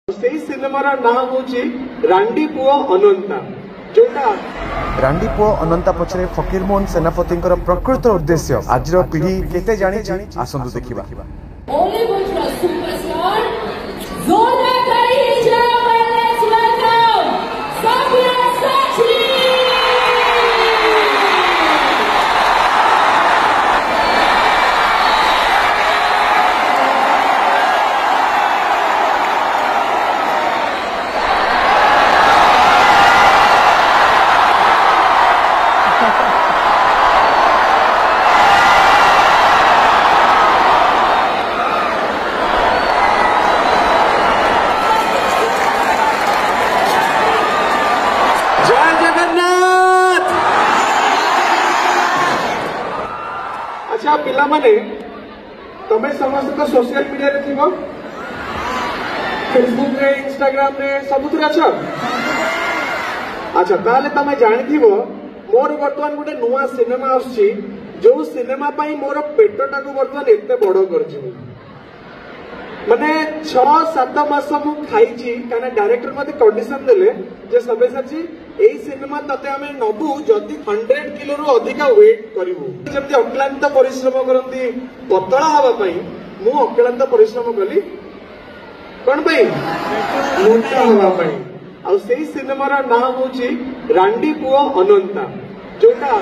सेही सिनेमार ना होची रांडी पुओ अनंता जोटा रांडी पुओ अनंता पछरे फकीरमोहन सेनापति प्रकृत उद्देश्य आज पीढ़ी केते जानी आसंतु देखिबा। अच्छा पिला माने तमे समस्त तो सोशल मीडिया रे थिबो फेसबुक रे इंस्टाग्राम रे सबुत रे अच्छा अच्छा ताले तमे जानि थिबो मोर वर्तमान गोटे नुवा सिनेमा आछि जो सिनेमा पई मोर पेटटा को वर्तमान एते बडो करछि माने 6-7 मास मु खाइछि काना डायरेक्टर मते कंडीशन देले जे सबेसर जी एई सिनेमा तते हमें नबु जदी 100 किलो रु अधिक वेट करिवु जति अक्लांत परिश्रम करंती पतला हवा पई मु अक्लांत परिश्रम कली कोन पई मोटा हवा पई आ सेही सिनेमार ना होची रांडी पुओ अनंता जोटा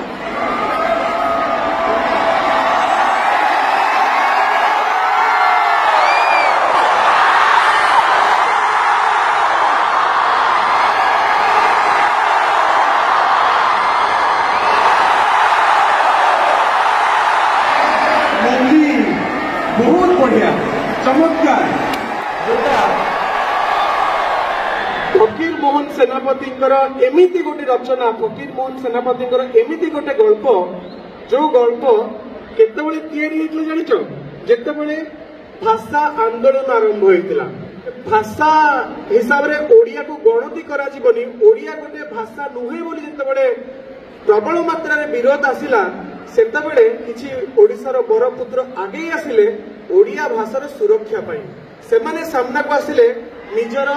बहुत बढ़िया चमत्कार फकीर मोहन सेनापति एमती गोटे रचना फकीर मोहन सेनापति एमती गोटे गल्प जो गल्प केतबेले तैयारी होइतला जानिचो जेतबेले भाषा आंदोलन आरंभ होइतला भाषा हिसाब रे ओडिया को गणति करा जीवनी ओडिया गोटे भाषा नुहे बोली जेतबेले प्रबल मात्रा रे विरोध आसिला सेतबेले किछि ओडिसार बरपुत्र आगे आसिले ओडिया भाषार सुरक्षा पाई सेमाने सामना को आसिले निजर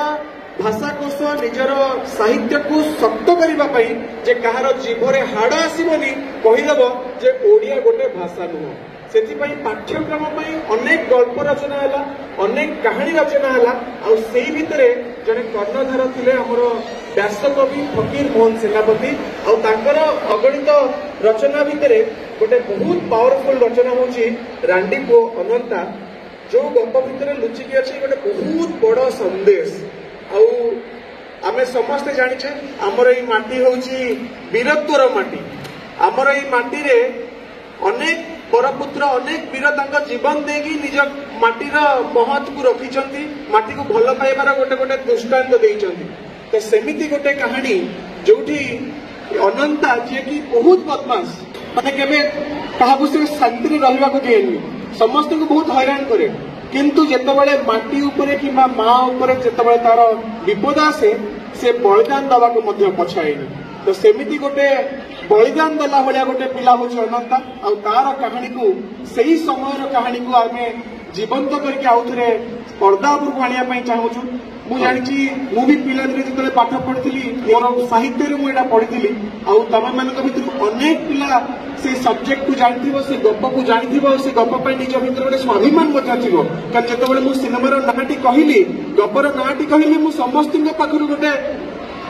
भाषाकोश निजर साहित्य को शक्त करबा पाई जे कहार जीवरे हाड़ आसीबनी कहिदब जे ओडिया गोटे भाषा नुह सेथिपाई पाठ्यक्रम पाई अनेक गल्प रचना हैला अनेक कहानी रचना हैला आ सेही भितरे जने कर्णधार थिले हमर व्यासकवि फकीर मोहन सेनापति आ तांकर अगणित रचना भितरे गोटे बहुत पावरफुल रचना होची रांडी पुओ अनंता जो गप भितरे लुचिकी अछि गोटे बहुत बड़ संदेश आ आमे समस्त जानिछे हमर एई माटी होची वीरत्वर माटी हमर एई माटी रे अनेक परपुत्र अनेक वीर तांका जीवन देगी निज माटीर महत्व को रखिछंती माटी को भल पाइबार गोटे गोटे दृष्टांत देइछंती तो सेमिति गोटे कहानी जोठी अनंता जे कि बहुत बदमाश माने केबे काहाबु से शांति रे रहबा को दिएनी समस्त को बहुत हैरान करे किंतु जेतबेले माटी ऊपर कि मां ऊपर जेतबेले तार विपद आसे से बलिदान दबा को मध्य पछाएनी तो सेमिति गोटे बलिदान देला भलिया गोटे पिला होची अनंता आ तार कहानी को सही समय कहानी को आमे जीवंत करके आउथरे पर्दा उपर आनिया पई चाहूछु मु जानिची मु भी पिला दिने जतले पाठ पढितली मोर साहित्य रे मु एटा पढितली आ तमे मानक भितर अनेक पिला से सब्जेक्ट को जानथिबो से गप को जानथिबो से गप पई निज भितर गोटे स्वाभिमान मजा थिबो कारण जतबेले मु सिनेमार नाटी कहिली गपर नाटी कहिली मु समस्तक पाखरु गोटे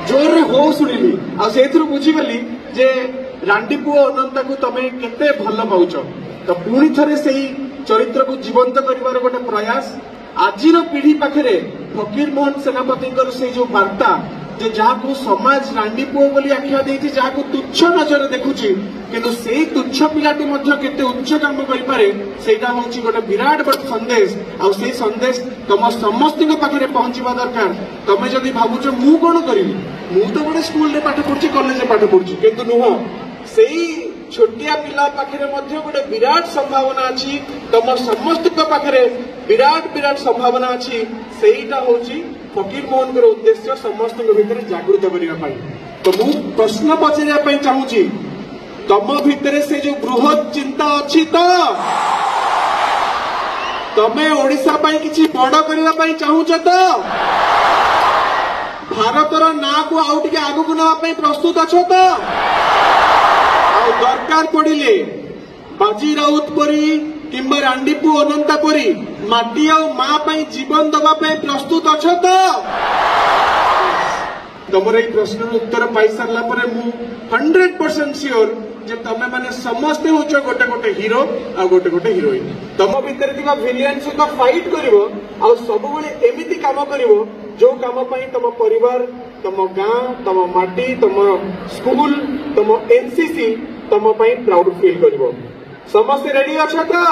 जोर हो शुणिली आ सेथुर बुझीगली जे रांडी पुओ अनंता को तमे केते भल पाउछ तो पुणी थरे सेही चरित्र को जीवंत करिवार गोटे प्रयास आजिर पीढ़ी पाखरे फकीर मोहन सेनापति से जो वार्ता जे जाको समाज रांडी पुओ बोली आख्या देछि जाको तुच्छ नजर देखुछि किंतु सेही तुच्छ पिलाटी मध्य केते उच्च काम करि पारे सेटा होछि गोटे विराट बड़ संदेश आ सेही संदेश तम समस्त पाखरे पहुंचीबा दरकार तमे जदि भाबुछ मु कोन करिवि मु तो गोटे स्कूल रे पाठ पढछि कॉलेज रे पाठ पढछि किंतु नुह सेही छोटिया पिला पाखरे मध्य गोटे विराट संभावना अछि तम समस्त पाखरे विराट विराट संभावना अछि सेहीटा होछि फकीर मोहन कर उद्देश्य समस्त भितर जागृत करने तो मु प्रश्न पचारे चाहूँगी तम भितर से जो बृहत चिंता अच्छी तो तमे ओडिशा पाई किछि बड़ करबा पाई चाहूछ तो भारतर ना को आउ टिके आगु नापे प्रस्तुत अच्छो तो दरकार पड़िले बाजी राउत परी किंबा रांडीपु अनंता परी माटी आ माँ जीवन दबा प्रस्तुत अच्छो तो तुम ये प्रश्न उत्तर पाई सारा 100% सियोर जे तमे माने समस्ते होच गोटे गोटे हीरो आ गोटे गोटे हिरोइन तुम भितर थिबा विलियन सहित फाइट करिवो आ सब बेले एमिति काम करिवो जो काम पई तुम परिवार तुम गाँ तुम माटी तुम स्कूल तुम एनसीसी तुम पई प्राउड फील करिवो समस्ते रेडी अच्छा तो